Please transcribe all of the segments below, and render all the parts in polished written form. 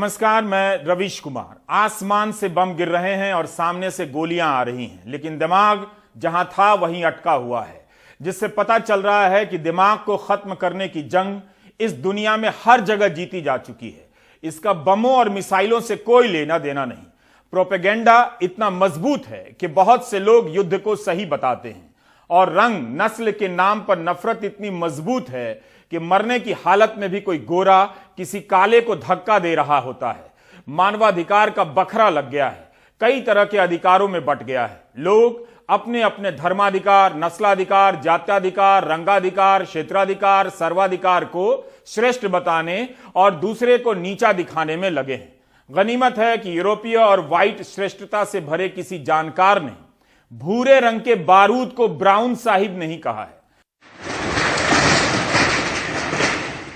नमस्कार, मैं रवीश कुमार। आसमान से बम गिर रहे हैं और सामने से गोलियां आ रही हैं, लेकिन दिमाग जहां था वहीं अटका हुआ है, जिससे पता चल रहा है कि दिमाग को खत्म करने की जंग इस दुनिया में हर जगह जीती जा चुकी है। इसका बमों और मिसाइलों से कोई लेना देना नहीं। प्रोपेगेंडा इतना मजबूत है कि बहुत से लोग युद्ध को सही बताते हैं, और रंग नस्ल के नाम पर नफरत इतनी मजबूत है कि मरने की हालत में भी कोई गोरा किसी काले को धक्का दे रहा होता है। मानवाधिकार का बखरा लग गया है, कई तरह के अधिकारों में बंट गया है। लोग अपने अपने धर्माधिकार, नस्लाधिकार, जात्याधिकार, रंगाधिकार, क्षेत्राधिकार, सर्वाधिकार को श्रेष्ठ बताने और दूसरे को नीचा दिखाने में लगे हैं। गनीमत है कि यूरोपीय और व्हाइट श्रेष्ठता से भरे किसी जानकार ने भूरे रंग के बारूद को ब्राउन साहिब नहीं कहा है।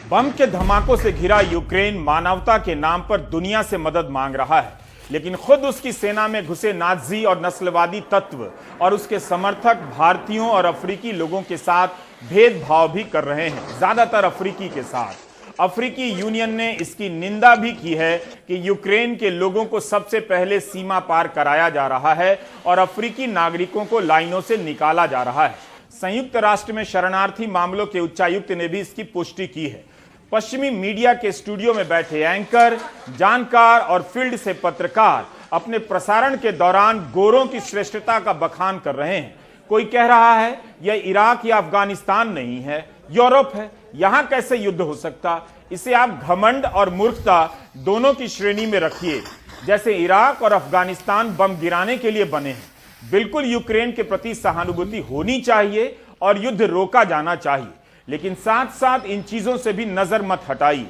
बम के धमाकों से घिरा यूक्रेन मानवता के नाम पर दुनिया से मदद मांग रहा है, लेकिन खुद उसकी सेना में घुसे नाजी और नस्लवादी तत्व और उसके समर्थक भारतीयों और अफ्रीकी लोगों के साथ भेदभाव भी कर रहे हैं, ज्यादातर अफ्रीकी के साथ। अफ्रीकी यूनियन ने इसकी निंदा भी की है कि यूक्रेन के लोगों को सबसे पहले सीमा पार कराया जा रहा है और अफ्रीकी नागरिकों को लाइनों से निकाला जा रहा है। संयुक्त राष्ट्र में शरणार्थी मामलों के उच्चायुक्त ने भी इसकी पुष्टि की है। पश्चिमी मीडिया के स्टूडियो में बैठे एंकर, जानकार और फील्ड से पत्रकार अपने प्रसारण के दौरान गोरों की श्रेष्ठता का बखान कर रहे हैं। कोई कह रहा है यह इराक या अफगानिस्तान नहीं है, यूरोप है, यहां कैसे युद्ध हो सकता। इसे आप घमंड और मूर्खता दोनों की श्रेणी में रखिए। जैसे इराक और अफगानिस्तान बम गिराने के लिए बने हैं। बिल्कुल यूक्रेन के प्रति सहानुभूति होनी चाहिए और युद्ध रोका जाना चाहिए, लेकिन साथ साथ इन चीजों से भी नजर मत हटाइए।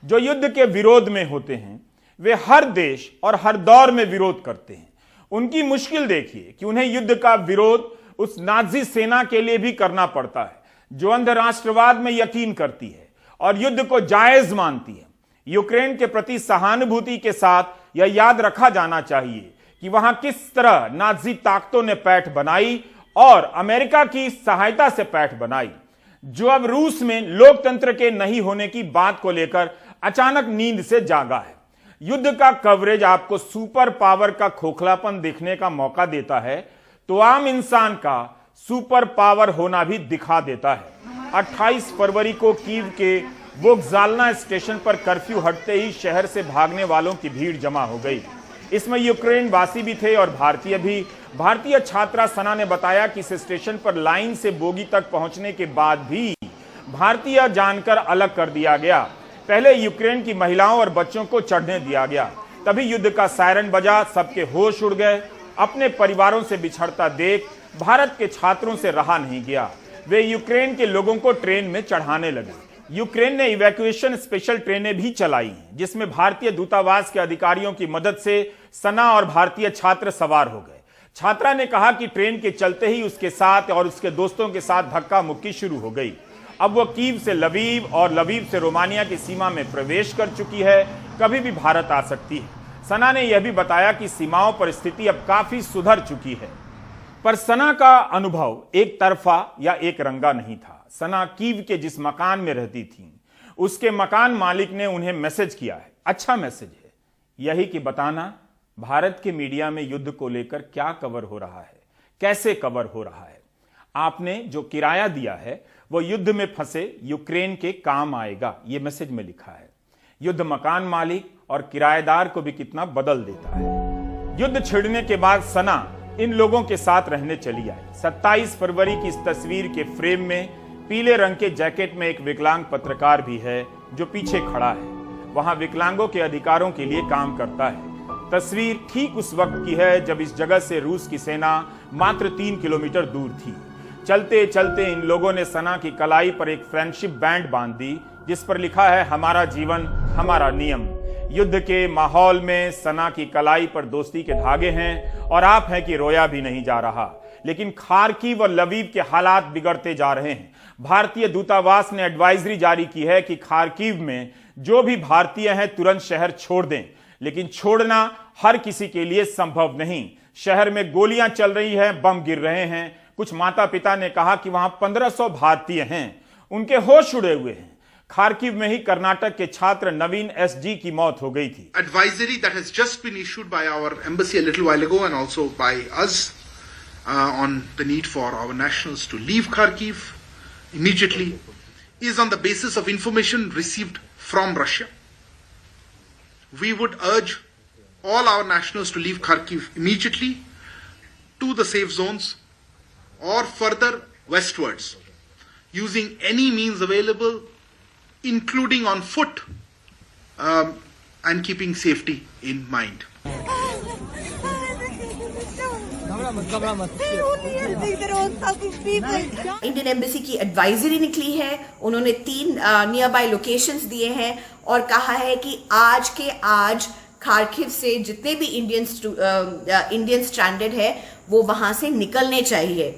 जो युद्ध के विरोध में होते हैं वे हर देश और हर दौर में विरोध करते हैं। उनकी मुश्किल देखिए कि उन्हें युद्ध का विरोध उस नाजी सेना के लिए भी करना पड़ता है जो अंधराष्ट्रवाद में यकीन करती है और युद्ध को जायज मानती है। यूक्रेन के प्रति सहानुभूति के साथ यह याद रखा जाना चाहिए कि वहां किस तरह नाजी ताकतों ने पैठ बनाई और अमेरिका की सहायता से पैठ बनाई, जो अब रूस में लोकतंत्र के नहीं होने की बात को लेकर अचानक नींद से जागा है। युद्ध का कवरेज आपको सुपर पावर का खोखलापन देखने का मौका देता है, तो आम इंसान का सुपर पावर होना भी दिखा देता है। 28 फरवरी को कीव के वोक्जालना स्टेशन पर कर्फ्यू हटते ही शहर से भागने वालों की भीड़ जमा हो गई। इसमें यूक्रेन वासी भी थे और भारतीय भी। भारतीय छात्रा सना ने बताया कि इस स्टेशन पर लाइन से बोगी तक पहुंचने के बाद भी भारतीय जानकर अलग कर दिया गया। पहले यूक्रेन की महिलाओं और बच्चों को चढ़ने दिया गया, तभी युद्ध का सायरन बजा, सबके होश उड़ गए। अपने परिवारों से बिछड़ता देख भारत के छात्रों से रहा नहीं गया, वे यूक्रेन के लोगों को ट्रेन में चढ़ाने लगे। यूक्रेन ने इवैक्यूएशन स्पेशल ट्रेनें भी चलाई हैं, जिसमें भारतीय दूतावास के अधिकारियों की मदद से सना और भारतीय छात्र सवार हो गए। छात्रा ने कहा कि ट्रेन के चलते ही उसके साथ और उसके दोस्तों के साथ धक्का मुक्की शुरू हो गई। अब वो कीव से लवीव और लवीव से रोमानिया की सीमा में प्रवेश कर चुकी है, कभी भी भारत आ सकती है। सना ने यह भी बताया कि सीमाओं पर स्थिति अब काफी सुधर चुकी है। पर सना का अनुभव एक तरफा या एक रंगा नहीं था। सना कीव के जिस मकान में रहती थी, उसके मकान मालिक ने उन्हें मैसेज किया है। अच्छा मैसेज है, यही कि बताना भारत के मीडिया में युद्ध को लेकर क्या कवर हो रहा है, कैसे कवर हो रहा है। आपने जो किराया दिया है वो युद्ध में फंसे यूक्रेन के काम आएगा, ये मैसेज में लिखा है। युद्ध मकान मालिक और किराएदार को भी कितना बदल देता है। युद्ध छिड़ने के बाद सना इन लोगों के साथ रहने चली आई। 27 फरवरी की इस तस्वीर के फ्रेम में पीले रंग के जैकेट में एक विकलांग पत्रकार भी है जो पीछे खड़ा है। वहां विकलांगों के अधिकारों के लिए काम करता है। तस्वीर ठीक उस वक्त की है जब इस जगह से रूस की सेना मात्र 3 किलोमीटर दूर थी। चलते चलते इन लोगों ने सना की कलाई पर एक फ्रेंडशिप बैंड बांध दी, जिस पर लिखा है हमारा जीवन हमारा नियम। युद्ध के माहौल में सना की कलाई पर दोस्ती के धागे हैं और आप हैं कि रोया भी नहीं जा रहा। लेकिन खार्किव और लवीव के हालात बिगड़ते जा रहे हैं। भारतीय दूतावास ने एडवाइजरी जारी की है कि खार्किव में जो भी भारतीय हैं तुरंत शहर छोड़ दें, लेकिन छोड़ना हर किसी के लिए संभव नहीं। शहर में गोलियां चल रही हैं, बम गिर रहे हैं। कुछ माता पिता ने कहा कि वहां 1500 भारतीय हैं, उनके होश उड़े हुए हैं। खार्किव में ही कर्नाटक के छात्र नवीन एसजी की मौत हो गई थी। Advisory that has just been issued by our embassy a little while ago and also by us on the need for our nationals to leave Kharkiv immediately is on the basis of information received from Russia. We would urge all our nationals to leave Kharkiv immediately to the safe zones or further westwards using any means available, including on foot, and keeping safety in mind. Indian embassy की advisory निकली है। उन्होंने 3 near by locations दिए हैं और कहा है कि आज के आज खार्किव से जितने भी इंडियन स्ट्रैंडेड है वो वहां से निकलने चाहिए।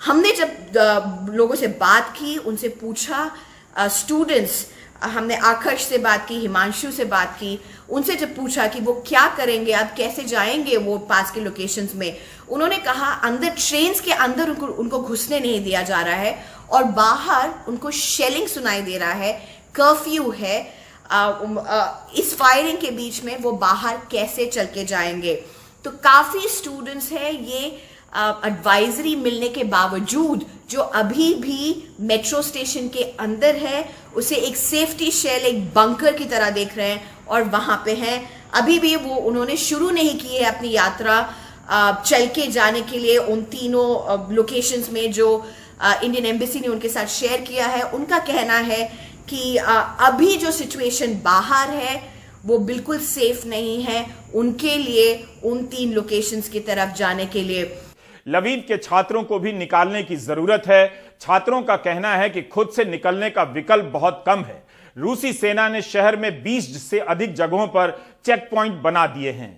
हमने जब लोगों से बात की, उनसे पूछा, स्टूडेंट्स, हमने आकर्ष से बात की, हिमांशु से बात की, उनसे जब पूछा कि वो क्या करेंगे, अब कैसे जाएंगे वो पास के लोकेशंस में, उन्होंने कहा अंदर ट्रेन्स के अंदर उनको घुसने नहीं दिया जा रहा है और बाहर उनको शेलिंग सुनाई दे रहा है, कर्फ्यू है। इस फायरिंग के बीच में वो बाहर कैसे चल के जाएंगे। तो काफ़ी स्टूडेंट्स हैं ये एडवाइजरी मिलने के बावजूद जो अभी भी मेट्रो स्टेशन के अंदर है उसे एक सेफ्टी शेल, एक बंकर की तरह देख रहे हैं और वहां पे हैं। अभी भी वो उन्होंने शुरू नहीं की है अपनी यात्रा चल के जाने के लिए उन तीनों लोकेशंस में जो इंडियन एम्बेसी ने उनके साथ शेयर किया है। उनका कहना है कि अभी जो सिचुएशन बाहर है वो बिल्कुल सेफ नहीं है उनके लिए उन 3 लोकेशंस की तरफ जाने के लिए। लवीव के छात्रों को भी निकालने की जरूरत है। छात्रों का कहना है कि खुद से निकलने का विकल्प बहुत कम है। रूसी सेना ने शहर में 20 से अधिक जगहों पर चेक पॉइंट बना दिए हैं।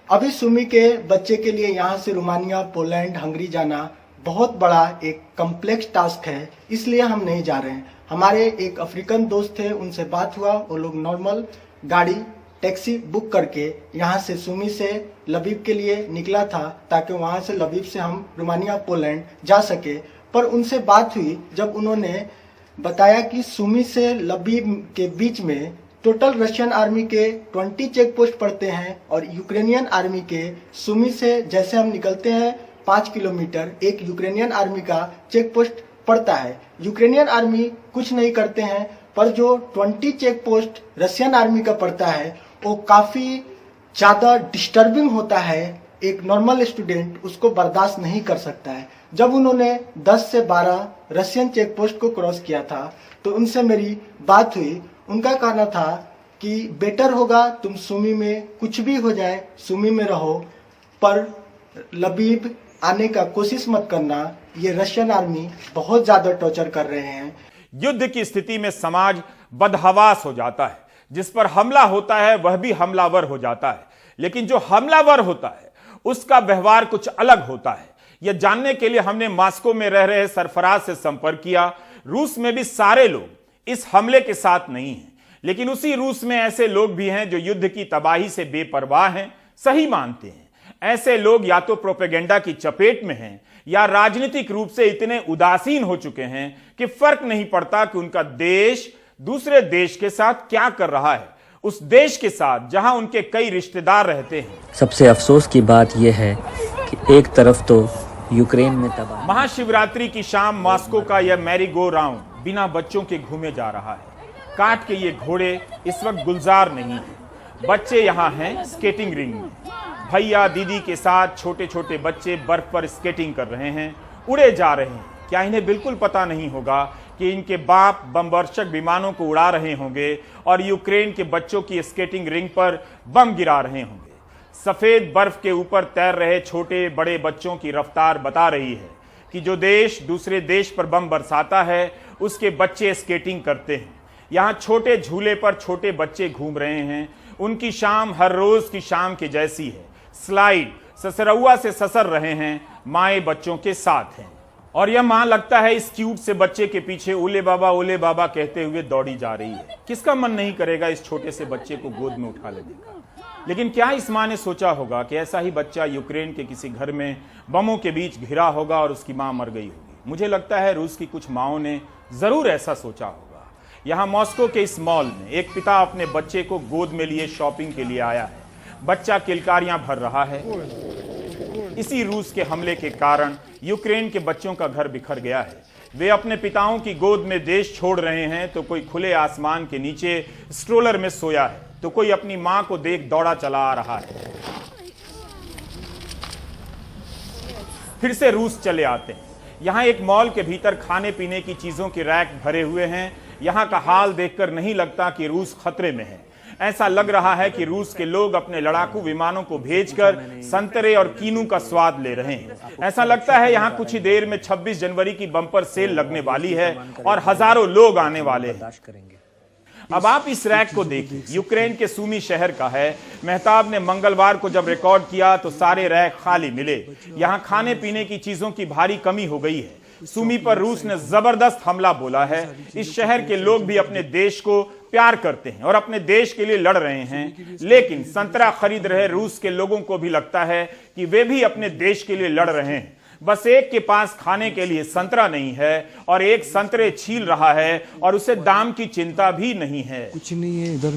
अभी सुमी के बच्चे के लिए यहाँ से रोमानिया, पोलैंड, हंगरी जाना बहुत बड़ा एक कॉम्प्लेक्स टास्क है, इसलिए हम नहीं जा रहे हैं। हमारे एक अफ्रीकन दोस्त थे, उनसे बात हुआ, वो लोग नॉर्मल गाड़ी टैक्सी बुक करके यहाँ से सुमी से लवीव के लिए निकला था ताकि वहाँ से लवीव से हम रोमानिया, पोलैंड जा सके। पर उनसे बात हुई जब उन्होंने बताया कि सुमी से लवीव के बीच में टोटल रशियन आर्मी के 20 चेक पोस्ट पड़ते हैं और यूक्रेनियन आर्मी के सुमी से जैसे हम निकलते हैं 5 किलोमीटर एक यूक्रेनियन आर्मी का चेक पोस्ट पड़ता है। यूक्रेनियन आर्मी कुछ नहीं करते हैं, पर जो 20 चेक पोस्ट रशियन आर्मी का पड़ता है वो काफी ज्यादा डिस्टर्बिंग होता है। एक नॉर्मल स्टूडेंट उसको बर्दाश्त नहीं कर सकता है। जब उन्होंने 10 से 12 रशियन चेक पोस्ट को क्रॉस किया था तो उनसे मेरी बात हुई। उनका कहना था कि बेटर होगा तुम सुमी में कुछ भी हो जाए सुमी में रहो, पर लवीव आने का कोशिश मत करना, ये रशियन आर्मी बहुत ज्यादा टॉर्चर कर रहे हैं। युद्ध की स्थिति में समाज बदहवास हो जाता है। जिस पर हमला होता है वह भी हमलावर हो जाता है, लेकिन जो हमलावर होता है उसका व्यवहार कुछ अलग होता है। यह जानने के लिए हमने मॉस्को में रह रहे सरफराज से संपर्क किया। रूस में भी सारे लोग इस हमले के साथ नहीं हैं, लेकिन उसी रूस में ऐसे लोग भी हैं जो युद्ध की तबाही से बेपरवाह हैं, सही मानते हैं। ऐसे लोग या तो प्रोपेगेंडा की चपेट में हैं या राजनीतिक रूप से इतने उदासीन हो चुके हैं कि फर्क नहीं पड़ता कि उनका देश दूसरे देश के साथ क्या कर रहा है, उस देश के साथ जहां उनके कई रिश्तेदार रहते हैं। सबसे अफसोस की बात यह है कि एक तरफ तो यूक्रेन में तबाही। महाशिवरात्रि की शाम मॉस्को का यह मैरी गो राउंड बिना बच्चों के घूमे जा रहा है। काट के ये घोड़े इस वक्त गुलजार नहीं है। बच्चे यहाँ हैं स्केटिंग रिंग में। भैया दीदी के साथ छोटे छोटे बच्चे बर्फ पर स्केटिंग कर रहे हैं, उड़े जा रहे हैं। क्या इन्हें बिल्कुल पता नहीं होगा कि इनके बाप बमवर्षक विमानों को उड़ा रहे होंगे और यूक्रेन के बच्चों की स्केटिंग रिंग पर बम गिरा रहे होंगे। सफेद बर्फ के ऊपर तैर रहे छोटे बड़े बच्चों की रफ्तार बता रही है कि जो देश दूसरे देश पर बम बरसाता है उसके बच्चे स्केटिंग करते हैं। यहाँ छोटे झूले पर छोटे बच्चे घूम रहे हैं। उनकी शाम हर रोज की शाम के जैसी है। स्लाइड ससरौआ से ससर रहे हैं, माए बच्चों के साथ हैं और यह मां लगता है इस क्यूट से बच्चे के पीछे ओले बाबा कहते हुए दौड़ी जा रही है। किसका मन नहीं करेगा इस छोटे से बच्चे को गोद में उठा लेने का। लेकिन क्या इस मां ने सोचा होगा कि ऐसा ही बच्चा यूक्रेन के किसी घर में बमों के बीच घिरा होगा और उसकी मां मर गई होगी। मुझे लगता है रूस की कुछ माओं ने जरूर ऐसा सोचा होगा। यहाँ मॉस्को के इस मॉल में एक पिता अपने बच्चे को गोद में लिए शॉपिंग के लिए आया है। बच्चा किलकारियां भर रहा है। इसी रूस के हमले के कारण यूक्रेन के बच्चों का घर बिखर गया है। वे अपने पिताओं की गोद में देश छोड़ रहे हैं, तो कोई खुले आसमान के नीचे स्ट्रोलर में सोया है, तो कोई अपनी मां को देख दौड़ा चला आ रहा है। फिर से रूस चले आते हैं। यहाँ एक मॉल के भीतर खाने पीने की चीजों के रैक भरे हुए हैं। यहाँ का हाल देखकर नहीं लगता कि रूस खतरे में है। ऐसा लग रहा है कि रूस के लोग अपने लड़ाकू विमानों को भेजकर संतरे और कीनू का स्वाद ले रहे हैं। ऐसा लगता है यहाँ कुछ ही देर में 26 जनवरी की बम्पर सेल लगने वाली है और हजारों लोग आने वाले हैं। अब आप इस रैक को देखिए, यूक्रेन के सूमी शहर का है। मेहताब ने मंगलवार को जब रिकॉर्ड किया तो सारे रैक खाली मिले। यहाँ खाने पीने की चीजों की भारी कमी हो गई है। सूमी पर रूस ने जबरदस्त हमला बोला है। इस शहर के लोग भी अपने देश को प्यार करते हैं और अपने देश के लिए लड़ रहे हैं, लेकिन संतरा खरीद रहे रूस के लोगों को भी लगता है कि वे भी अपने देश के लिए लड़ रहे हैं। बस एक के पास खाने के लिए संतरा नहीं है और एक संतरे छील रहा है और उसे दाम की चिंता भी नहीं है। कुछ नहीं है इधर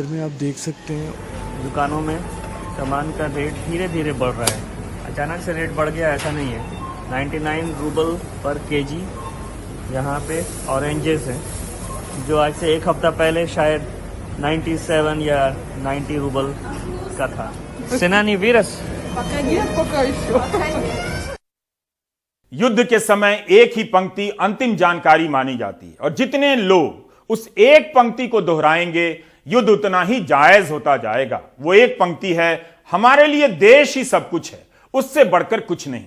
में आप देख सकते हैं दुकानों में सामान का रेट धीरे धीरे बढ़ रहा है। अचानक से रेट बढ़ गया ऐसा नहीं है। 99 रूबल पर केजी यहाँ पे ऑरेंजेस हैं, जो आज से एक हफ्ता पहले शायद 97 या 90 रूबल का था। सेनानी वीरस युद्ध के समय एक ही पंक्ति अंतिम जानकारी मानी जाती है और जितने लोग उस एक पंक्ति को दोहराएंगे युद्ध उतना ही जायज होता जाएगा। वो एक पंक्ति है, हमारे लिए देश ही सब कुछ है, उससे बढ़कर कुछ नहीं।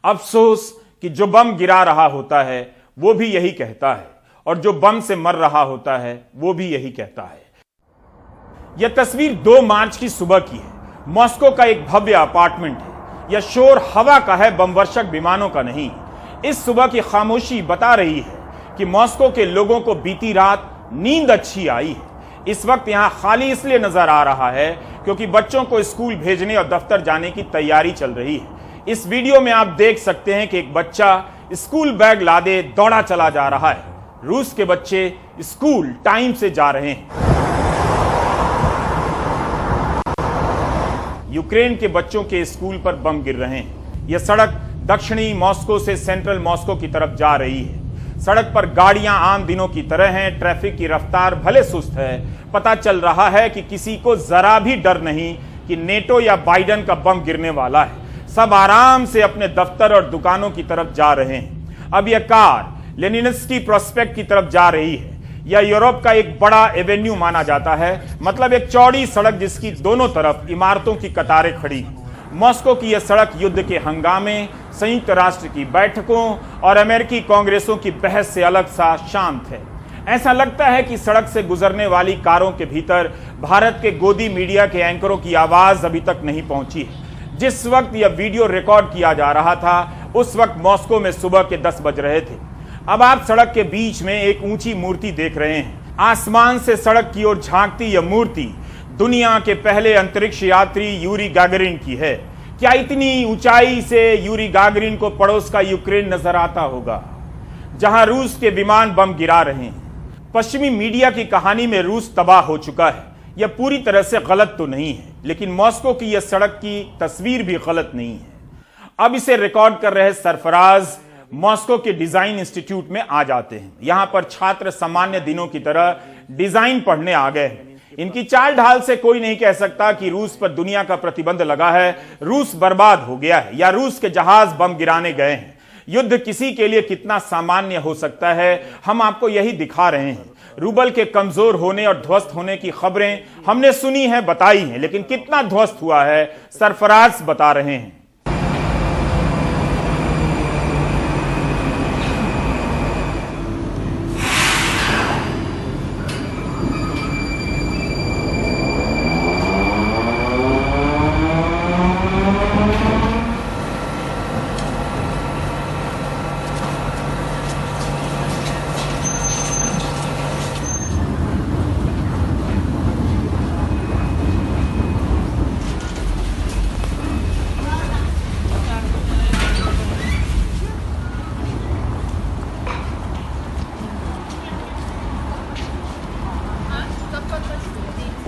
अफसोस कि जो बम गिरा रहा होता है वो भी यही कहता है और जो बम से मर रहा होता है वो भी यही कहता है। यह तस्वीर 2 मार्च की सुबह की है। मॉस्को का एक भव्य अपार्टमेंट है। यह शोर हवा का है, बमवर्षक विमानों का नहीं। इस सुबह की खामोशी बता रही है कि मॉस्को के लोगों को बीती रात नींद अच्छी आई है। इस वक्त यहां खाली इसलिए नजर आ रहा है क्योंकि बच्चों को स्कूल भेजने और दफ्तर जाने की तैयारी चल रही है। इस वीडियो में आप देख सकते हैं कि एक बच्चा स्कूल बैग लादे दौड़ा चला जा रहा है। रूस के बच्चे स्कूल टाइम से जा रहे हैं। यूक्रेन के बच्चों के स्कूल पर बम गिर रहे हैं। यह सड़क दक्षिणी मॉस्को से सेंट्रल मॉस्को की तरफ जा रही है। सड़क पर गाड़ियां आम दिनों की तरह हैं। ट्रैफिक की रफ्तार भले सुस्त है। पता चल रहा है कि किसी को जरा भी डर नहीं कि नेटो या बाइडन का बम गिरने वाला है। सब आराम से अपने दफ्तर और दुकानों की तरफ जा रहे हैं। अब यह कार लेनिनस्की प्रोस्पेक्ट की तरफ जा रही है। यह यूरोप का एक बड़ा एवेन्यू माना जाता है, मतलब एक चौड़ी सड़क जिसकी दोनों तरफ इमारतों की कतारें खड़ी हैं। मॉस्को की यह सड़क युद्ध के हंगामे, संयुक्त राष्ट्र की बैठकों और अमेरिकी कांग्रेसों की बहस से अलग सा शांत है। ऐसा लगता है कि सड़क से गुजरने वाली कारों के भीतर भारत के गोदी मीडिया के एंकरों की आवाज अभी तक नहीं पहुंची है। जिस वक्त यह वीडियो रिकॉर्ड किया जा रहा था उस वक्त मॉस्को में सुबह के 10 बज रहे थे। अब आप सड़क के बीच में एक ऊंची मूर्ति देख रहे हैं। आसमान से सड़क की ओर झांकती यह मूर्ति दुनिया के पहले अंतरिक्ष यात्री यूरी गागरिन की है। क्या इतनी ऊंचाई से यूरी गागरिन को पड़ोस का यूक्रेन नजर आता होगा, जहां रूस के विमान बम गिरा रहे हैं? पश्चिमी मीडिया की कहानी में रूस तबाह हो चुका है। यह पूरी तरह से गलत तो नहीं है, लेकिन मॉस्को की यह सड़क की तस्वीर भी गलत नहीं है। अब इसे रिकॉर्ड कर रहे सरफराज मॉस्को के डिजाइन इंस्टीट्यूट में आ जाते हैं। यहां पर छात्र सामान्य दिनों की तरह डिजाइन पढ़ने आ गए हैं। इनकी चाल ढाल से कोई नहीं कह सकता कि रूस पर दुनिया का प्रतिबंध लगा है, रूस बर्बाद हो गया है या रूस के जहाज बम गिराने गए हैं। युद्ध किसी के लिए कितना सामान्य हो सकता है, हम आपको यही दिखा रहे हैं। रूबल के कमजोर होने और ध्वस्त होने की खबरें हमने सुनी हैं, बताई हैं, लेकिन कितना ध्वस्त हुआ है सरफराज बता रहे हैं।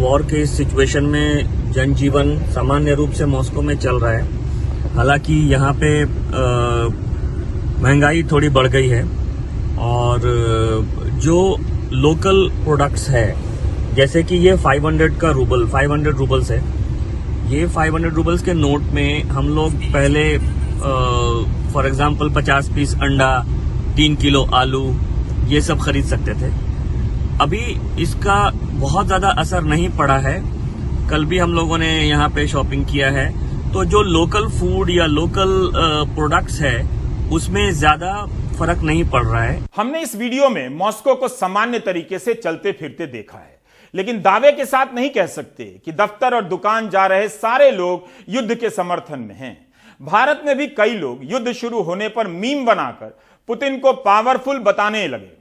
वॉर के इस सिचुएशन में जनजीवन सामान्य रूप से मॉस्को में चल रहा है। हालांकि यहाँ पे महंगाई थोड़ी बढ़ गई है और जो लोकल प्रोडक्ट्स है, जैसे कि ये 500 रूबल्स है। ये 500 रूबल्स के नोट में हम लोग पहले फॉर एग्जांपल 50 पीस अंडा, 3 किलो आलू, ये सब खरीद सकते थे। अभी इसका बहुत ज्यादा असर नहीं पड़ा है। कल भी हम लोगों ने यहाँ पे शॉपिंग किया है, तो जो लोकल फूड या लोकल प्रोडक्ट्स है उसमें ज्यादा फर्क नहीं पड़ रहा है। हमने इस वीडियो में मॉस्को को सामान्य तरीके से चलते फिरते देखा है, लेकिन दावे के साथ नहीं कह सकते कि दफ्तर और दुकान जा रहे सारे लोग युद्ध के समर्थन में हैं। भारत में भी कई लोग युद्ध शुरू होने पर मीम बनाकर पुतिन को पावरफुल बताने लगे।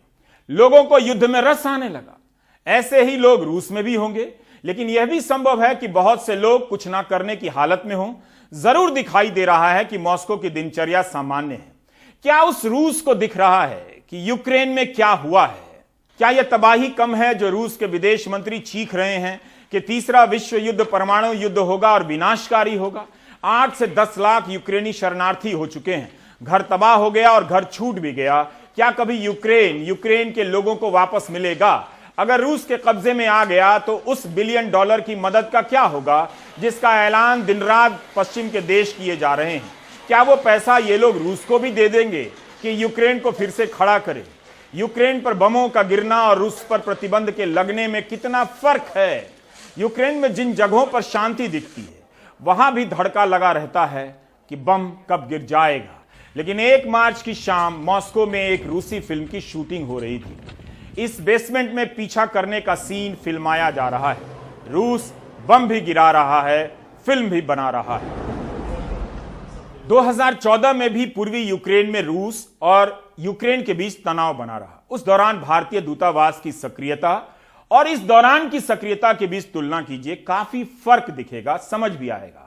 लोगों को युद्ध में रस आने लगा। ऐसे ही लोग रूस में भी होंगे, लेकिन यह भी संभव है कि बहुत से लोग कुछ ना करने की हालत में हों। जरूर दिखाई दे रहा है कि मॉस्को की दिनचर्या सामान्य है। क्या उस रूस को दिख रहा है कि यूक्रेन में क्या हुआ है? क्या यह तबाही कम है जो रूस के विदेश मंत्री चीख रहे हैं कि तीसरा विश्व युद्ध परमाणु युद्ध होगा और विनाशकारी होगा? 8 से 10 लाख यूक्रेनी शरणार्थी हो चुके हैं। घर तबाह हो गया और घर छूट भी गया। क्या कभी यूक्रेन के लोगों को वापस मिलेगा? अगर रूस के कब्जे में आ गया तो उस $1 बिलियन की मदद का क्या होगा जिसका ऐलान दिन रात पश्चिम के देश किए जा रहे हैं? क्या वो पैसा ये लोग रूस को भी दे देंगे कि यूक्रेन को फिर से खड़ा करे? यूक्रेन पर बमों का गिरना और रूस पर प्रतिबंध के लगने में कितना फर्क है? यूक्रेन में जिन जगहों पर शांति दिखती है वहां भी धड़का लगा रहता है कि बम कब गिर जाएगा। लेकिन 1 मार्च की शाम मॉस्को में एक रूसी फिल्म की शूटिंग हो रही थी। इस बेसमेंट में पीछा करने का सीन फिल्माया जा रहा है। रूस बम भी गिरा रहा है, फिल्म भी बना रहा है। 2014 में भी पूर्वी यूक्रेन में रूस और यूक्रेन के बीच तनाव बना रहा। उस दौरान भारतीय दूतावास की सक्रियता और इस दौरान की सक्रियता के बीच तुलना कीजिए, काफी फर्क दिखेगा, समझ भी आएगा।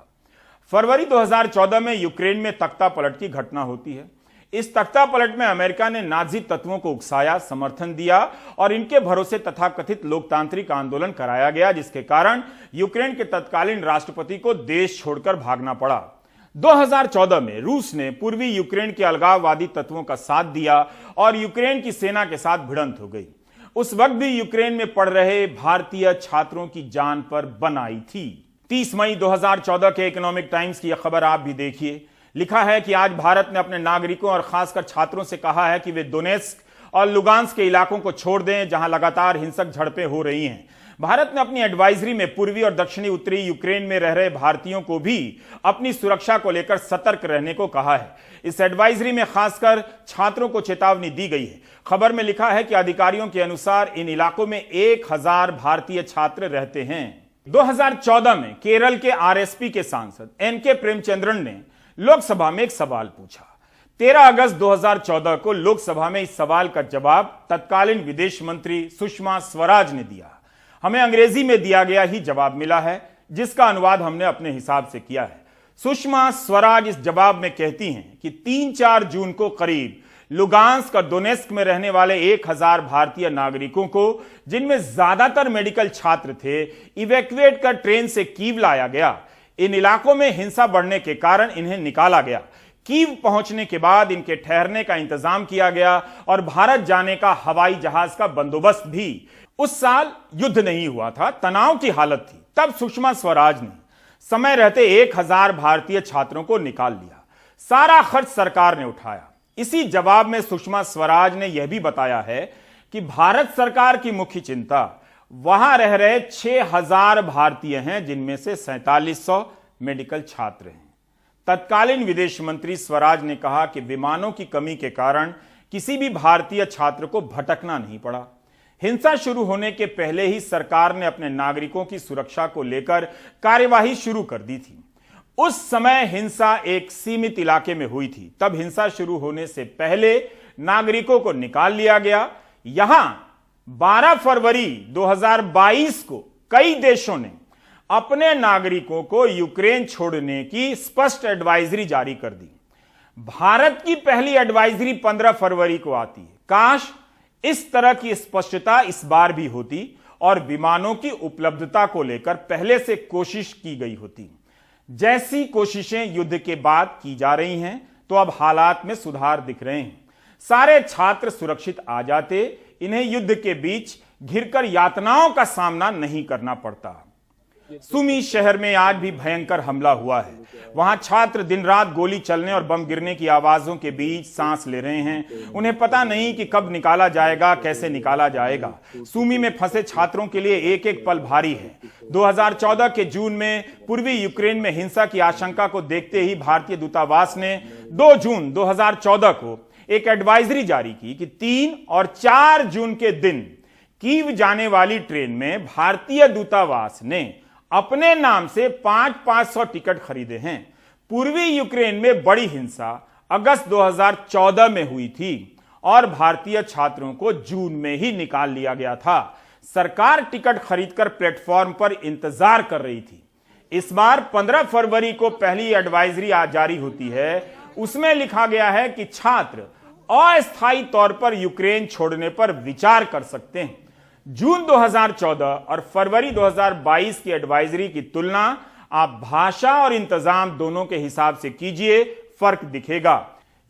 फरवरी 2014 में यूक्रेन में तख्ता पलट की घटना होती है। इस तख्ता पलट में अमेरिका ने नाजी तत्वों को उकसाया, समर्थन दिया और इनके भरोसे तथाकथित लोकतांत्रिक आंदोलन कराया गया, जिसके कारण यूक्रेन के तत्कालीन राष्ट्रपति को देश छोड़कर भागना पड़ा। 2014 में रूस ने पूर्वी यूक्रेन के अलगाववादी तत्वों का साथ दिया और यूक्रेन की सेना के साथ भिड़ंत हो गई। उस वक्त भी यूक्रेन में पढ़ रहे भारतीय छात्रों की जान पर बन आई थी। 30 मई 2014 के इकोनॉमिक टाइम्स की यह खबर आप भी देखिए। लिखा है कि आज भारत ने अपने नागरिकों और खासकर छात्रों से कहा है कि वे दोनेत्स्क और लुगांस्क के इलाकों को छोड़ दें, जहां लगातार हिंसक झड़पें हो रही हैं। भारत ने अपनी एडवाइजरी में पूर्वी और दक्षिणी उत्तरी यूक्रेन में रह रहे भारतीयों को भी अपनी सुरक्षा को लेकर सतर्क रहने को कहा है। इस एडवाइजरी में खासकर छात्रों को चेतावनी दी गई है। खबर में लिखा है कि अधिकारियों के अनुसार इन इलाकों में 1000 भारतीय छात्र रहते हैं। 2014 में केरल के आरएसपी के सांसद एनके प्रेमचंद्रन ने लोकसभा में एक सवाल पूछा। 13 अगस्त 2014 को लोकसभा में इस सवाल का जवाब तत्कालीन विदेश मंत्री सुषमा स्वराज ने दिया। हमें अंग्रेजी में दिया गया ही जवाब मिला है, जिसका अनुवाद हमने अपने हिसाब से किया है। सुषमा स्वराज इस जवाब में कहती हैं कि 3-4 जून को करीब लुगांस्क और दोनेत्स्क में रहने वाले 1000 भारतीय नागरिकों को, जिनमें ज्यादातर मेडिकल छात्र थे, इवैक्यूएट कर ट्रेन से कीव लाया गया। इन इलाकों में हिंसा बढ़ने के कारण इन्हें निकाला गया। कीव पहुंचने के बाद इनके ठहरने का इंतजाम किया गया और भारत जाने का हवाई जहाज का बंदोबस्त भी। उस साल युद्ध नहीं हुआ था, तनाव की हालत थी। तब सुषमा स्वराज ने समय रहते 1000 भारतीय छात्रों को निकाल लिया। सारा खर्च सरकार ने उठाया। इसी जवाब में सुषमा स्वराज ने यह भी बताया है कि भारत सरकार की मुख्य चिंता वहां रह रहे 6000 भारतीय हैं, जिनमें से 4700 मेडिकल छात्र हैं। तत्कालीन विदेश मंत्री स्वराज ने कहा कि विमानों की कमी के कारण किसी भी भारतीय छात्र को भटकना नहीं पड़ा। हिंसा शुरू होने के पहले ही सरकार ने अपने नागरिकों की सुरक्षा को लेकर कार्यवाही शुरू कर दी थी। उस समय हिंसा एक सीमित इलाके में हुई थी। तब हिंसा शुरू होने से पहले नागरिकों को निकाल लिया गया। यहां 12 फरवरी 2022 को कई देशों ने अपने नागरिकों को यूक्रेन छोड़ने की स्पष्ट एडवाइजरी जारी कर दी। भारत की पहली एडवाइजरी 15 फरवरी को आती है। काश इस तरह की स्पष्टता इस बार भी होती और विमानों की उपलब्धता को लेकर पहले से कोशिश की गई होती। जैसी कोशिशें युद्ध के बाद की जा रही हैं, तो अब हालात में सुधार दिख रहे हैं। सारे छात्र सुरक्षित आ जाते, इन्हें युद्ध के बीच घिरकर यातनाओं का सामना नहीं करना पड़ता। सुमी शहर में आज भी भयंकर हमला हुआ है। वहां छात्र दिन रात गोली चलने और बम गिरने की आवाजों के बीच सांस ले रहे हैं। उन्हें पता नहीं कि कब निकाला जाएगा, कैसे निकाला जाएगा। सुमी में फंसे छात्रों के लिए एक एक पल भारी है। 2014 के जून में पूर्वी यूक्रेन में हिंसा की आशंका को देखते ही भारतीय दूतावास ने 2 जून 2014 को एक एडवाइजरी जारी की कि 3 और 4 जून के दिन कीव जाने वाली ट्रेन में भारतीय दूतावास ने अपने नाम से 500 टिकट खरीदे हैं। पूर्वी यूक्रेन में बड़ी हिंसा अगस्त 2014 में हुई थी और भारतीय छात्रों को जून में ही निकाल लिया गया था। सरकार टिकट खरीदकर प्लेटफॉर्म पर इंतजार कर रही थी। इस बार 15 फरवरी को पहली एडवाइजरी जारी होती है। उसमें लिखा गया है कि छात्र अस्थायी तौर पर यूक्रेन छोड़ने पर विचार कर सकते हैं। जून 2014 और फरवरी 2022 की एडवाइजरी की तुलना आप भाषा और इंतजाम दोनों के हिसाब से कीजिए, फर्क दिखेगा।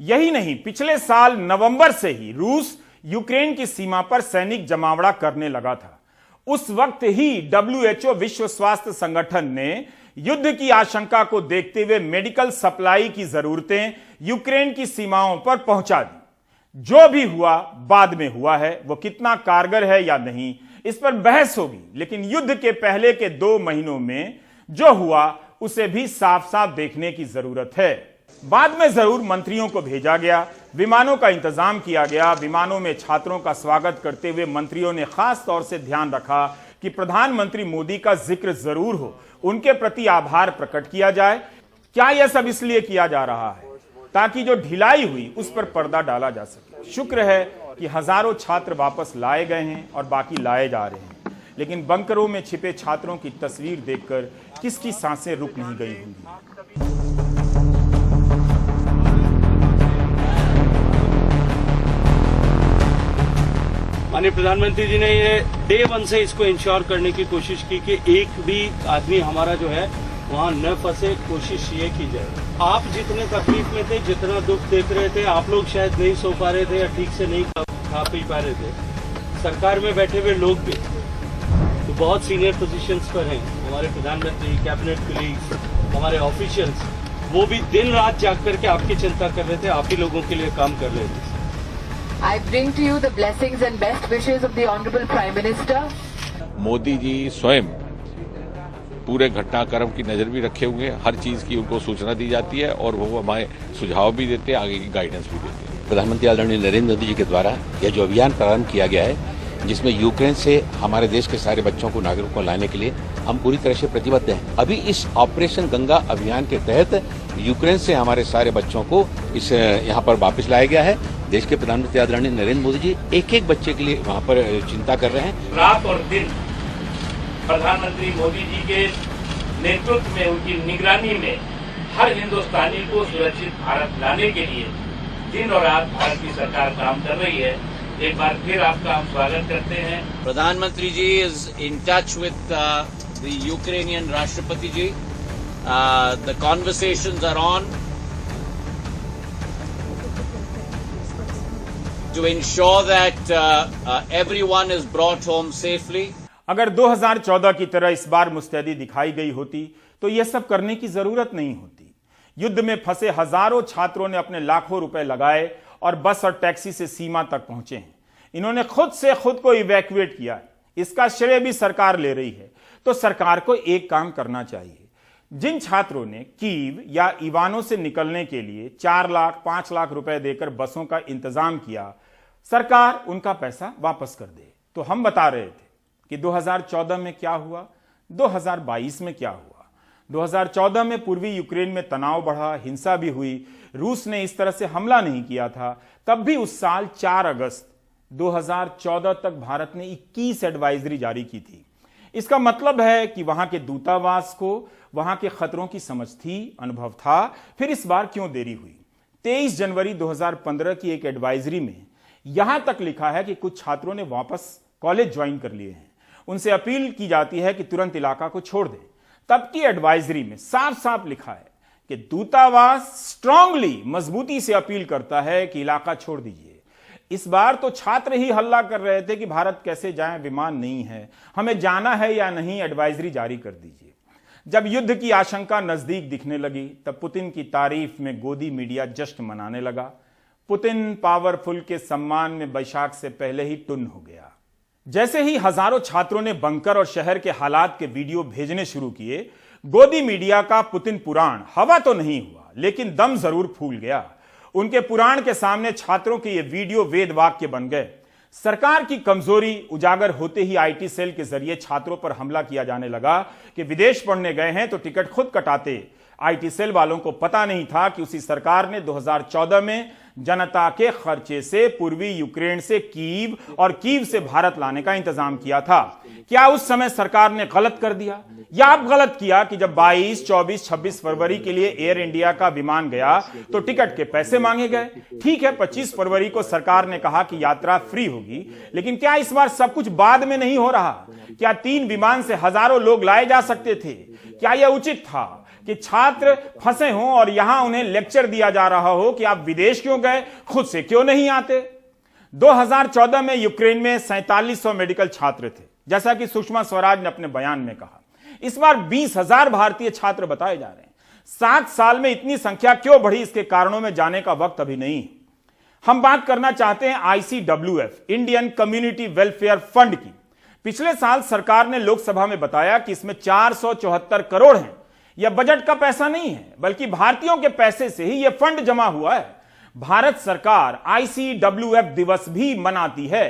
यही नहीं, पिछले साल नवंबर से ही रूस यूक्रेन की सीमा पर सैनिक जमावड़ा करने लगा था। उस वक्त ही WHO विश्व स्वास्थ्य संगठन ने युद्ध की आशंका को देखते हुए मेडिकल सप्लाई की जरूरतें यूक्रेन की सीमाओं पर पहुंचा दी। जो भी हुआ बाद में हुआ है, वो कितना कारगर है या नहीं इस पर बहस होगी, लेकिन युद्ध के पहले के 2 महीनों में जो हुआ उसे भी साफ साफ देखने की जरूरत है। बाद में जरूर मंत्रियों को भेजा गया, विमानों का इंतजाम किया गया। विमानों में छात्रों का स्वागत करते हुए मंत्रियों ने खास तौर से ध्यान रखा कि प्रधानमंत्री मोदी का जिक्र जरूर हो, उनके प्रति आभार प्रकट किया जाए। क्या यह सब इसलिए किया जा रहा है ताकि जो ढिलाई हुई उस पर पर्दा डाला जा सके। शुक्र है कि हजारों छात्र वापस लाए गए हैं और बाकी लाए जा रहे हैं, लेकिन बंकरों में छिपे छात्रों की तस्वीर देखकर किसकी सांसें रुक नहीं गई होंगी। माननीय प्रधानमंत्री जी ने ये डे 1 से इसको इंश्योर करने की कोशिश की कि एक भी आदमी हमारा जो है वहाँ न फंसे, कोशिश ये की जाए। आप जितने तकलीफ में थे, जितना दुख देख रहे थे, आप लोग शायद नहीं सो पा रहे थे या ठीक से नहीं खा पी पा रहे थे। सरकार में बैठे हुए लोग भी तो बहुत सीनियर पोजीशंस पर हैं, हमारे प्रधानमंत्री, कैबिनेट कलीग्स, हमारे ऑफिशियल्स, वो भी दिन रात जाग करके आपकी चिंता कर रहे थे, आप ही लोगों के लिए काम कर रहे थे। I bring to you the blessings and best wishes of the Honorable Prime Minister. Modi ji स्वयं पूरे घटनाक्रम की नजर भी रखे हुए हैं, हर चीज की उनको सूचना दी जाती है और वो हमारे सुझाव भी देते हैं, आगे की गाइडेंस भी देते हैं। प्रधानमंत्री आदरणीय नरेंद्र मोदी जी के द्वारा यह जो अभियान प्रारंभ किया गया है, जिसमें यूक्रेन से हमारे देश के सारे बच्चों को, नागरिकों को लाने के लिए हम पूरी तरह से प्रतिबद्ध हैं। अभी इस ऑपरेशन गंगा अभियान के तहत यूक्रेन से हमारे सारे बच्चों को इस यहाँ पर वापस लाया गया है। देश के प्रधानमंत्री आदरणीय नरेंद्र मोदी जी एक एक बच्चे के लिए वहाँ पर चिंता कर रहे हैं। रात और दिन प्रधानमंत्री मोदी जी के नेतृत्व में, उनकी निगरानी में हर हिंदुस्तानी को सुरक्षित भारत लाने के लिए दिन और रात भारत की सरकार काम कर रही है। एक बार फिर आपका हम स्वागत करते हैं। प्रधानमंत्री जी is in touch with the Ukrainian राष्ट्रपति जी। The conversations are on to ensure that everyone is brought home safely. अगर 2014 की तरह इस बार मुस्तैदी दिखाई गई होती तो यह सब करने की जरूरत नहीं होती। युद्ध में फंसे हजारों छात्रों ने अपने लाखों रुपए लगाए और बस और टैक्सी से सीमा तक पहुंचे हैं। इन्होंने खुद से खुद को इवैक्यूएट किया है। इसका श्रेय भी सरकार ले रही है। तो सरकार को एक काम करना चाहिए। जिन छात्रों ने कीव या इवानो से निकलने के लिए 4 लाख 5 लाख रुपए देकर बसों का इंतजाम किया, सरकार उनका पैसा वापस कर दे। तो हम बता रहे थे कि 2014 में क्या हुआ, 2022 में क्या हुआ। 2014 में पूर्वी यूक्रेन में तनाव बढ़ा, हिंसा भी हुई। रूस ने इस तरह से हमला नहीं किया था। तब भी उस साल 4 अगस्त 2014 तक भारत ने 21 एडवाइजरी जारी की थी। इसका मतलब है कि वहां के दूतावास को वहां के खतरों की समझ थी, अनुभव था। फिर इस बार क्यों देरी हुई? 23 जनवरी 2015 की एक एडवाइजरी में यहां तक लिखा है कि कुछ छात्रों ने वापस कॉलेज ज्वाइन कर लिए हैं। उनसे अपील की जाती है कि तुरंत इलाका को छोड़ दें। तब की एडवाइजरी में साफ साफ लिखा है कि दूतावास स्ट्रांगली मजबूती से अपील करता है कि इलाका छोड़ दीजिए। इस बार तो छात्र ही हल्ला कर रहे थे कि भारत कैसे जाएं, विमान नहीं है, हमें जाना है या नहीं, एडवाइजरी जारी कर दीजिए। जब युद्ध की आशंका नजदीक दिखने लगी तब पुतिन की तारीफ में गोदी मीडिया जश्न मनाने लगा। पुतिन पावरफुल के सम्मान में बैशाख से पहले ही टुन हो गया। जैसे ही हजारों छात्रों ने बंकर और शहर के हालात के वीडियो भेजने शुरू किए, गोदी मीडिया का पुतिन पुराण हवा तो नहीं हुआ लेकिन दम जरूर फूल गया। उनके पुराण के सामने छात्रों के ये वीडियो वेद वाक्य बन गए। सरकार की कमजोरी उजागर होते ही आईटी सेल के जरिए छात्रों पर हमला किया जाने लगा कि विदेश पढ़ने गए हैं तो टिकट खुद कटाते। आईटी सेल वालों को पता नहीं था कि उसी सरकार ने 2014 में जनता के खर्चे से पूर्वी यूक्रेन से कीव और कीव से भारत लाने का इंतजाम किया था। क्या उस समय सरकार ने गलत कर दिया या अब गलत किया कि जब 22, 24, 26 फरवरी के लिए एयर इंडिया का विमान गया तो टिकट के पैसे मांगे गए? ठीक है, 25 फरवरी को सरकार ने कहा कि यात्रा फ्री होगी, लेकिन क्या इस बार सब कुछ बाद में नहीं हो रहा? क्या 3 विमान से हजारों लोग लाए जा सकते थे? क्या यह उचित था कि छात्र फंसे हों और यहां उन्हें लेक्चर दिया जा रहा हो कि आप विदेश क्यों गए, खुद से क्यों नहीं आते? 2014 में यूक्रेन में 4700 मेडिकल छात्र थे, जैसा कि सुषमा स्वराज ने अपने बयान में कहा। इस बार 20,000 भारतीय छात्र बताए जा रहे हैं। 7 साल में इतनी संख्या क्यों बढ़ी, इसके कारणों में जाने का वक्त अभी नहीं। हम बात करना चाहते हैं ICWF, Indian community welfare fund की। पिछले साल सरकार ने लोकसभा में बताया कि इसमें 474 करोड़ हैं। यह बजट का पैसा नहीं है, बल्कि भारतीयों के पैसे से ही यह फंड जमा हुआ है। भारत सरकार ICWF दिवस भी मनाती है।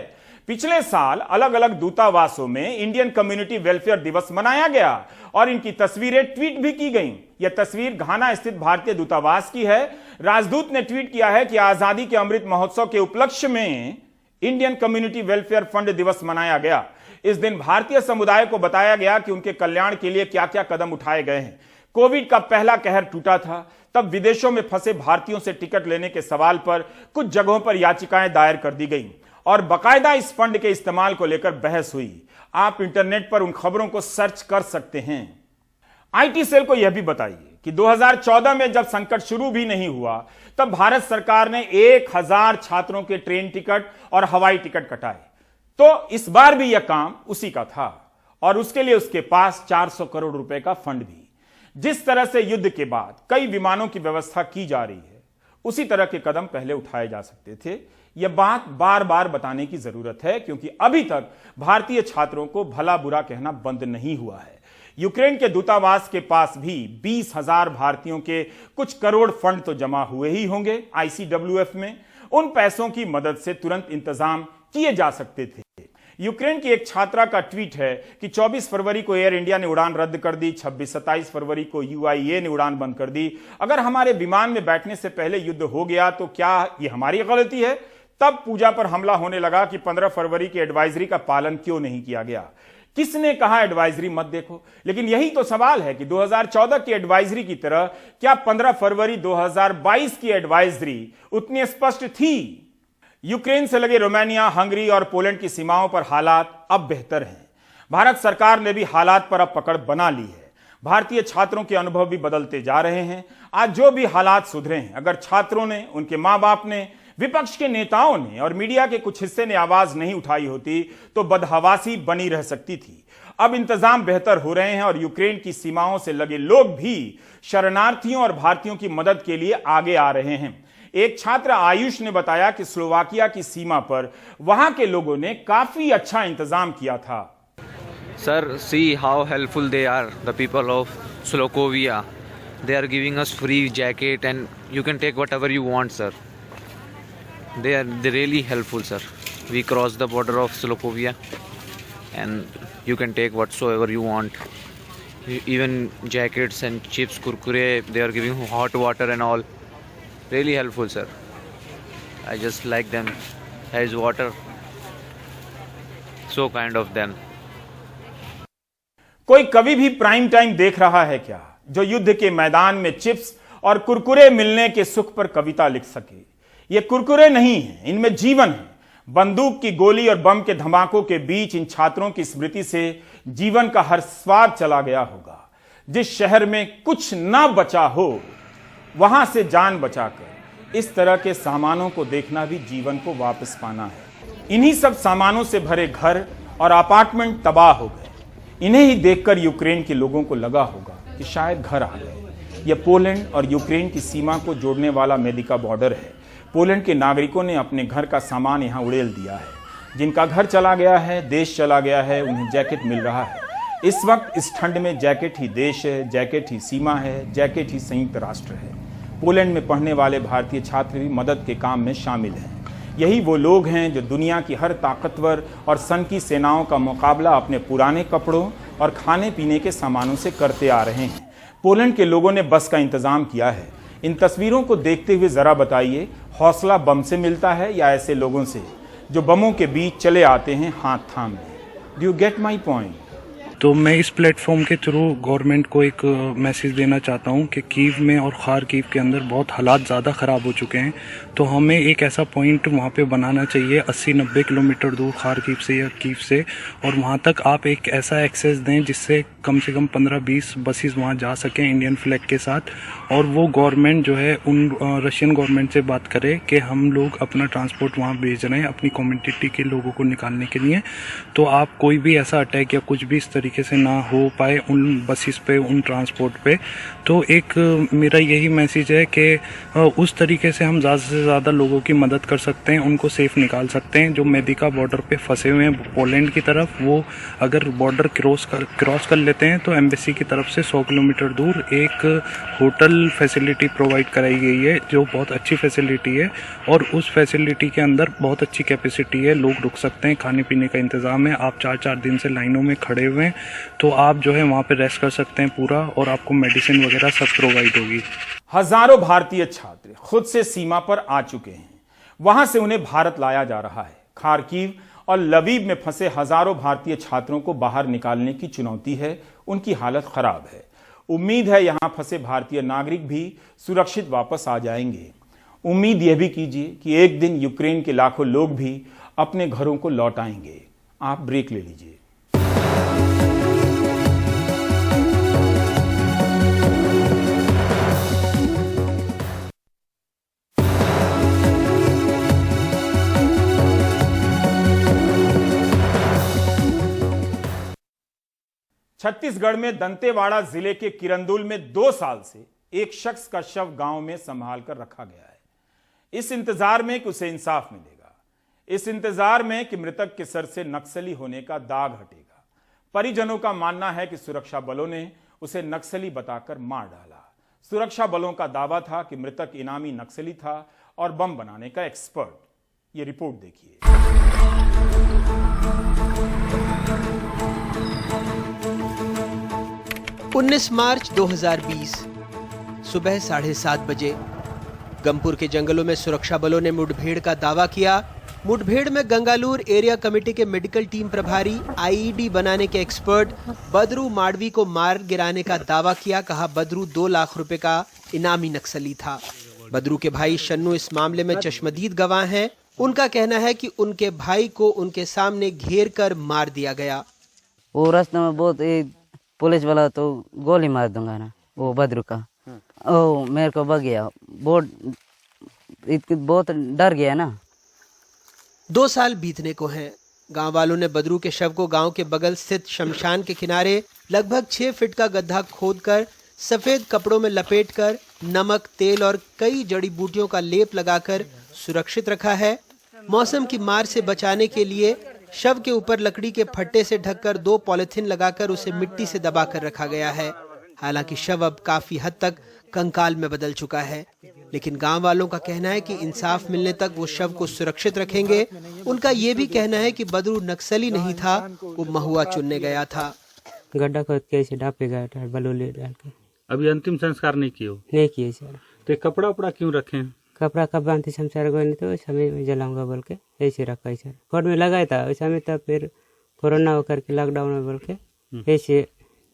पिछले साल अलग अलग दूतावासों में इंडियन कम्युनिटी वेलफेयर दिवस मनाया गया और इनकी तस्वीरें ट्वीट भी की गईं। यह तस्वीर घाना स्थित भारतीय दूतावास की है। राजदूत ने ट्वीट किया है कि आजादी के अमृत महोत्सव के उपलक्ष्य में इंडियन कम्युनिटी वेलफेयर फंड दिवस मनाया गया। इस दिन भारतीय समुदाय को बताया गया कि उनके कल्याण के लिए क्या क्या कदम उठाए गए हैं। कोविड का पहला कहर टूटा था, तब विदेशों में फंसे भारतीयों से टिकट लेने के सवाल पर कुछ जगहों पर याचिकाएं दायर कर दी गईं और बाकायदा इस फंड के इस्तेमाल को लेकर बहस हुई। आप इंटरनेट पर उन खबरों को सर्च कर सकते हैं। आईटी सेल को यह भी बताइए कि 2014 में जब संकट शुरू भी नहीं हुआ तब भारत सरकार ने 1000 छात्रों के ट्रेन टिकट और हवाई टिकट कटाए। तो इस बार भी यह काम उसी का था और उसके लिए उसके पास 400 करोड़ रुपए का फंड भी। जिस तरह से युद्ध के बाद कई विमानों की व्यवस्था की जा रही है, उसी तरह के कदम पहले उठाए जा सकते थे। यह बात बार बार बताने की जरूरत है क्योंकि अभी तक भारतीय छात्रों को भला बुरा कहना बंद नहीं हुआ है। यूक्रेन के दूतावास के पास भी 20,000 भारतीयों के कुछ करोड़ फंड तो जमा हुए ही होंगे ICWF में। उन पैसों की मदद से तुरंत इंतजाम किए जा सकते थे। यूक्रेन की एक छात्रा का ट्वीट है कि 24 फरवरी को एयर इंडिया ने उड़ान रद्द कर दी, 26-27 फरवरी को UIA ने उड़ान बंद कर दी। अगर हमारे विमान में बैठने से पहले युद्ध हो गया तो क्या यह हमारी गलती है? तब पूजा पर हमला होने लगा कि 15 फरवरी की एडवाइजरी का पालन क्यों नहीं किया गया। किसने कहा एडवाइजरी मत देखो? लेकिन यही तो सवाल है कि 2014 की एडवाइजरी की तरह क्या 15 फरवरी 2022 की एडवाइजरी उतनी स्पष्ट थी? यूक्रेन से लगे रोमानिया, हंगरी और पोलैंड की सीमाओं पर हालात अब बेहतर हैं। भारत सरकार ने भी हालात पर अब पकड़ बना ली है। भारतीय छात्रों के अनुभव भी बदलते जा रहे हैं। आज जो भी हालात सुधरे हैं, अगर छात्रों ने, उनके मां बाप ने, विपक्ष के नेताओं ने और मीडिया के कुछ हिस्से ने आवाज नहीं उठाई होती तो बदहवासी बनी रह सकती थी। अब इंतजाम बेहतर हो रहे हैं और यूक्रेन की सीमाओं से लगे लोग भी शरणार्थियों और भारतीयों की मदद के लिए आगे आ रहे हैं। एक छात्र आयुष ने बताया कि स्लोवाकिया की सीमा पर वहां के लोगों ने काफी अच्छा इंतजाम किया था। Sir, see how helpful they are, the people of Slovakia. They are giving us free jacket and you can take whatever you want sir. They are really helpful, sir. We crossed the border of Slovakia and you can take whatsoever you want. Even jackets and chips, kurkure, they are giving hot water and all. Really helpful, sir. I just like them. As water. So kind of them. कोई कभी भी prime time देख रहा है क्या जो युद्ध के मैदान में चिप्स और कुरकुरे मिलने के सुख पर कविता लिख सके? ये कुरकुरे नहीं हैं, इनमें जीवन है। बंदूक की गोली और बम के धमाकों के बीच इन छात्रों की स्मृति से जीवन का हर स्वाद चला गया होगा। जिस शहर में कुछ ना बचा हो, वहां से जान बचाकर इस तरह के सामानों को देखना भी जीवन को वापस पाना है। इन्हीं सब सामानों से भरे घर और अपार्टमेंट तबाह हो गए। इन्हें ही देखकर यूक्रेन के लोगों को लगा होगा कि शायद घर आ गए। यह पोलैंड और यूक्रेन की सीमा को जोड़ने वाला मेदिका बॉर्डर है। पोलैंड के नागरिकों ने अपने घर का सामान यहाँ उड़ेल दिया है। जिनका घर चला गया है, देश चला गया है, उन्हें जैकेट मिल रहा है। इस वक्त इस ठंड में जैकेट ही देश है, जैकेट ही सीमा है, जैकेट ही संयुक्त राष्ट्र है। पोलैंड में पढ़ने वाले भारतीय छात्र भी मदद के काम में शामिल हैं। यही वो लोग हैं जो दुनिया की हर ताकतवर और सनकी सेनाओं का मुकाबला अपने पुराने कपड़ों और खाने पीने के सामानों से करते आ रहे हैं। पोलैंड के लोगों ने बस का इंतजाम किया है। इन तस्वीरों को देखते हुए जरा बताइए, हौसला बम से मिलता है या ऐसे लोगों से जो बमों के बीच चले आते हैं हाथ थामे? Do you get my point? तो मैं इस प्लेटफॉर्म के थ्रू गवर्नमेंट को एक मैसेज देना चाहता हूं कि कीव में और खार्किव के अंदर बहुत हालात ज़्यादा ख़राब हो चुके हैं। तो हमें एक ऐसा पॉइंट वहां पे बनाना चाहिए 80-90 किलोमीटर दूर खार्किव से या कीव से, और वहां तक आप एक ऐसा एक्सेस दें जिससे कम से कम 15-20 बसेस वहां जा सकें इंडियन फ्लैग के साथ। और वो गवर्नमेंट जो है उन रशियन गवर्नमेंट से बात करे कि हम लोग अपना ट्रांसपोर्ट वहाँ भेज रहे हैं अपनी कम्युनिटी के लोगों को निकालने के लिए। तो आप कोई भी ऐसा अटैक या कुछ भी इस तरीके से ना हो पाए उन बसेस पे, उन ट्रांसपोर्ट पे। तो एक मेरा यही मैसेज है कि उस तरीके से हम ज़्यादा से ज़्यादा लोगों की मदद कर सकते हैं, उनको सेफ निकाल सकते हैं। जो मेदिका बॉर्डर पे फंसे हुए हैं पोलैंड की तरफ, वो अगर बॉर्डर क्रॉस कर लेते हैं तो एम्बेसी की तरफ से 100 किलोमीटर दूर एक होटल फैसिलिटी प्रोवाइड कराई गई है जो बहुत अच्छी फैसिलिटी है। और उस फैसिलिटी के अंदर बहुत अच्छी कैपेसिटी है, लोग रुक सकते हैं, खाने पीने का इंतज़ाम है। आप 4-4 दिन से लाइनों में खड़े हुए हैं तो आप जो है वहाँ पे रेस्ट कर सकते हैं पूरा, और आपको मेडिसिन वगैरह सब प्रोवाइड होगी। हजारों भारतीय छात्र खुद से सीमा पर आ चुके हैं। वहां से उन्हें भारत लाया जा रहा है। खार्किव और लवीव में फंसे हजारों भारतीय छात्रों को बाहर निकालने की चुनौती है। उनकी हालत खराब है। उम्मीद है यहां फंसे भारतीय नागरिक भी सुरक्षित वापस आ जाएंगे। उम्मीद यह भी कीजिए कि एक दिन यूक्रेन के लाखों लोग भी अपने घरों को लौट आएंगे। आप ब्रेक ले लीजिए। छत्तीसगढ़ में दंतेवाड़ा जिले के किरंदुल में 2 साल से एक शख्स का शव गांव में संभाल कर रखा गया है। इस इंतजार में कि उसे इंसाफ मिलेगा, इस इंतजार में कि मृतक के सर से नक्सली होने का दाग हटेगा। परिजनों का मानना है कि सुरक्षा बलों ने उसे नक्सली बताकर मार डाला। सुरक्षा बलों का दावा था कि मृतक इनामी नक्सली था और बम बनाने का एक्सपर्ट। ये रिपोर्ट देखिए। 19 मार्च 2020 सुबह 7:30 बजे गमपुर के जंगलों में सुरक्षा बलों ने मुठभेड़ का दावा किया। मुठभेड़ में गंगालूर एरिया कमेटी के मेडिकल टीम प्रभारी, आईईडी बनाने के एक्सपर्ट बदरू माडवी को मार गिराने का दावा किया। कहा बदरू 2 लाख रुपए का इनामी नक्सली था। बदरू के भाई शन्नू इस मामले में चश्मदीद गवाह हैं। उनका कहना है कि उनके भाई को उनके सामने घेर कर मार दिया गया। वो रास्ते में बहुत पुलिस वाला तो गोली मार दूंगा ना, वो बदरू का। ओ मेरे को बग गया, बहुत डर गया ना। 2 साल बीतने को हैं। गांव वालों ने बदरू के शव को गांव के बगल स्थित शमशान के किनारे लगभग 6 फीट का गड्ढा खोदकर सफेद कपड़ों में लपेटकर नमक, तेल और कई जड़ी बूटियों का लेप लगाकर सुरक्षित रखा है। मौसम की मार से बचाने के लिए शव के ऊपर लकड़ी के फट्टे से ढककर 2 पॉलिथीन लगाकर उसे मिट्टी से दबाकर रखा गया है। हालांकि शव अब काफी हद तक कंकाल में बदल चुका है, लेकिन गांव वालों का कहना है कि इंसाफ मिलने तक वो शव को सुरक्षित रखेंगे। उनका ये भी कहना है कि बदरू नक्सली नहीं था, वो महुआ चुनने गया था। गड्ढा खोद के ऐसे डापे गया बलूले डाल के। अभी अंतिम संस्कार नहीं किए? नहीं किए सर। तो कपड़ा उपड़ा क्यों रखे? कपड़ा कब बांधते संसार को नहीं तो समय में जलाऊंगा बोल के ऐसे रखा है सर। कोर्ट में लगाया था उस समय, तब फिर कोरोना होकर के लॉकडाउन में बोल के ऐसे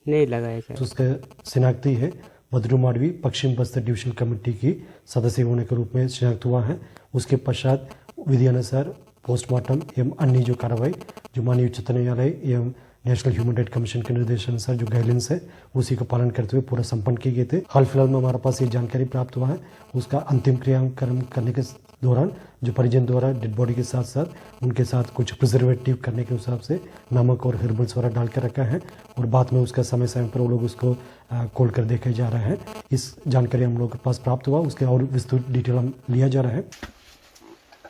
नहीं लगाया सर। तो उसका शिनाख्ती है बदरू माडवी पश्चिम बस्तर डिविजन कमेटी की सदस्य होने के रूप में शिनाख्त हुआ है। उसके पश्चात विधि अनुसार पोस्टमार्टम एवं अन्य जो कार्रवाई जो माननीय उच्चतम न्यायालय एवं नेशनल ह्यूमन राइट कमीशन के निर्देशानुसार जो गाइडलाइंस है उसी का पालन करते हुए पूरा संपन्न किए गए थे। हाल फिलहाल में हमारे पास ये जानकारी प्राप्त हुआ है, उसका अंतिम क्रियाक्रम करने के दौरान जो परिजन द्वारा डेड बॉडी के साथ साथ उनके साथ कुछ प्रिजर्वेटिव करने के हिसाब से नमक और हर्बल्स वगैरह डाल कर रखा है और बाद में उसका समय समय पर वो लोग उसको खोल कर देखे जा रहे हैं। इस जानकारी हम लोग के पास प्राप्त हुआ, उसके और विस्तृत डिटेल हम लिया जा रहा है।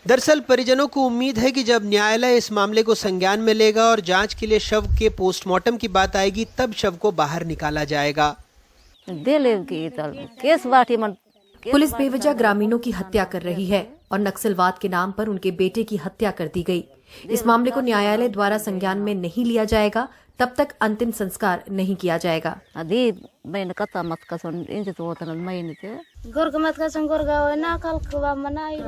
दरअसल परिजनों को उम्मीद है कि जब न्यायालय इस मामले को संज्ञान में लेगा और जांच के लिए शव के पोस्टमार्टम की बात आएगी तब शव को बाहर निकाला जाएगा। पुलिस बेवजह ग्रामीणों की हत्या कर रही है और नक्सलवाद के नाम पर उनके बेटे की हत्या कर दी गई। इस मामले को न्यायालय द्वारा संज्ञान में नहीं लिया जाएगा तब तक अंतिम संस्कार नहीं किया जाएगा।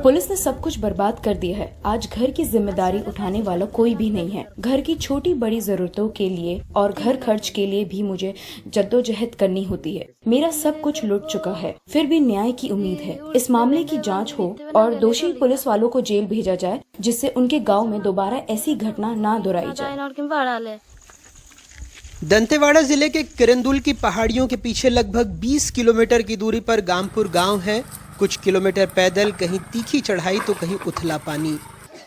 पुलिस ने सब कुछ बर्बाद कर दिया है। आज घर की जिम्मेदारी उठाने वाला कोई भी नहीं है। घर की छोटी बड़ी जरूरतों के लिए और घर खर्च के लिए भी मुझे जद्दोजहद करनी होती है। मेरा सब कुछ लुट चुका है, फिर भी न्याय की उम्मीद है। इस मामले की जांच हो और दोषी पुलिस वालों को जेल भेजा जाए जिससे उनके गाँव में दोबारा ऐसी घटना न दोहराई जाए। दंतेवाड़ा जिले के किरंदुल की पहाड़ियों के पीछे लगभग 20 किलोमीटर की दूरी पर गामपुर गांव है। कुछ किलोमीटर पैदल, कहीं तीखी चढ़ाई तो कहीं उथला पानी।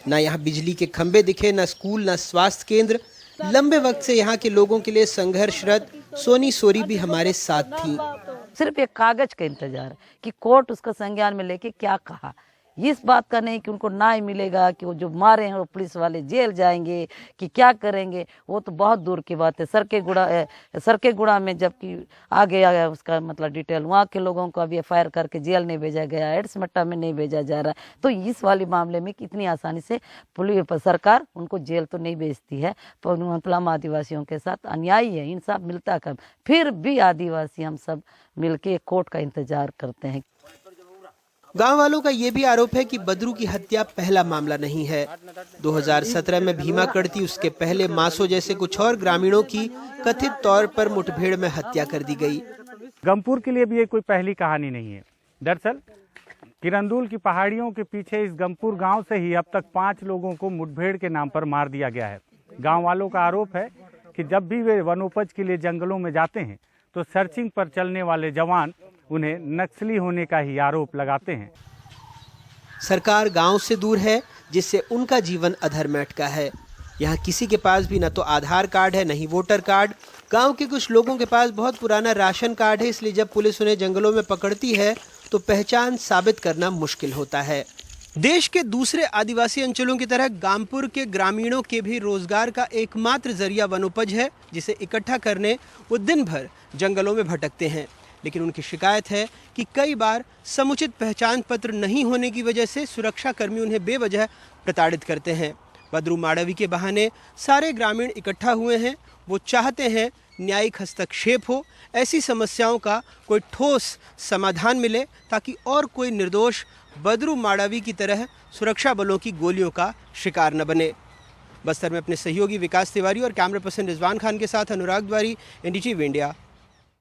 न यहाँ बिजली के खंभे दिखे, न स्कूल, न स्वास्थ्य केंद्र। लंबे वक्त से यहाँ के लोगों के लिए संघर्षरत सोनी सोरी भी हमारे साथ थी। सिर्फ एक कागज का इंतजार है कि कोर्ट उसका संज्ञान में लेके क्या कहा। इस बात का नहीं कि उनको न्याय मिलेगा, कि वो जो मारे हैं वो पुलिस वाले जेल जाएंगे कि क्या करेंगे, वो तो बहुत दूर की बात है। सरकेगुड़ा में जबकि आ गया उसका मतलब डिटेल, वहाँ के लोगों को अभी FIR करके जेल नहीं भेजा गया, एड्समट्टा में नहीं भेजा जा रहा। तो इस वाले मामले में कितनी आसानी से पुलिस सरकार उनको जेल तो नहीं भेजती है। पर मतलब आदिवासियों के साथ अन्याय है, इंसाफ मिलता कब। फिर भी आदिवासी हम सब मिलके कोर्ट का इंतजार करते हैं। गांव वालों का ये भी आरोप है कि बद्रू की हत्या पहला मामला नहीं है। 2017 में भीमा कड़ती, उसके पहले मासो जैसे कुछ और ग्रामीणों की कथित तौर पर मुठभेड़ में हत्या कर दी गई। गमपुर के लिए भी ये कोई पहली कहानी नहीं है। दरअसल किरंदुल की पहाड़ियों के पीछे इस गमपुर गांव से ही अब तक 5 लोगों को मुठभेड़ के नाम पर मार दिया गया है। गाँव वालों का आरोप है कि जब भी वे वनोपज के लिए जंगलों में जाते हैं तो सर्चिंग पर चलने वाले जवान उन्हें नक्सली होने का ही आरोप लगाते हैं। सरकार गांव से दूर है जिससे उनका जीवन अधर में अटका है। यहाँ किसी के पास भी न तो आधार कार्ड है, न ही वोटर कार्ड। गांव के कुछ लोगों के पास बहुत पुराना राशन कार्ड है, इसलिए जब पुलिस उन्हें जंगलों में पकड़ती है तो पहचान साबित करना मुश्किल होता है। देश के दूसरे आदिवासी अंचलों की तरह गामपुर के ग्रामीणों के भी रोजगार का एकमात्र जरिया वनोपज है, जिसे इकट्ठा करने वो दिन भर जंगलों में भटकते हैं। लेकिन उनकी शिकायत है कि कई बार समुचित पहचान पत्र नहीं होने की वजह से सुरक्षा कर्मी उन्हें बेवजह प्रताड़ित करते हैं। बद्रू माड़वी के बहाने सारे ग्रामीण इकट्ठा हुए हैं। वो चाहते हैं न्यायिक हस्तक्षेप हो, ऐसी समस्याओं का कोई ठोस समाधान मिले ताकि और कोई निर्दोष बद्रू माड़वी की तरह सुरक्षा बलों की गोलियों का शिकार न बने। बस्तर में अपने सहयोगी विकास तिवारी और कैमरा पर्सन रिजवान खान के साथ अनुराग द्वारी, NDTV इंडिया।